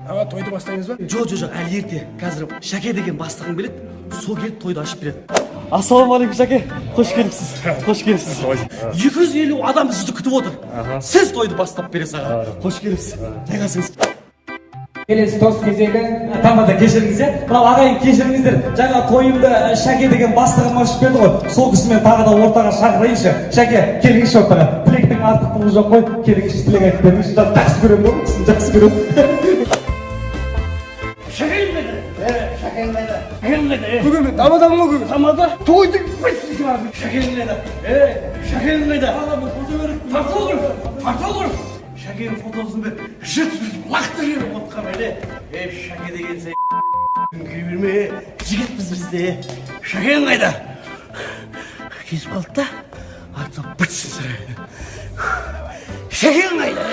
Аға, тойды бастаймыз ба? Жоқ, әлі ерте. Қазір Шәке деген бастығың келеді. Сол келіп тойды ашып береді. Ассалаумағалейкум, Шәке. Қош келіпсіз. 250 адам сізді күтіп отыр. Сіз тойды бастап бересіз аға. Қош келіпсіз. Жайғасыңыз. Келесі тос кезегі. Тамада кешіріңіз, мынау ағайын кешіріңіздер. Жаңа тойымды Шәке деген бастығым ашып берді ғой. Сол кісімен тағы да ортаға шақырайыншы. Шәке, келіңізші ортаға. Тілектің артықтығы жоқ қой. Келіңізші, тілек айтып беріңізші. Жақсы көремін ғой, сізді жақсы көремін. Бүгін мен дамадамын ғой бүгін. Тамада? Тойды бастайсың abi. Шәкең қайда? Шәкең қайда? Ағамын фото беріп. Фотограф. Шәкенің фотосын бер. Жыт лақты жеріп отқан әлі. Шәке деген сен кіре берме. Жігітпіз бізде. Шәкең қайда? Кесіп қалды да. Артып бітсін сірі. Шәкең қайда?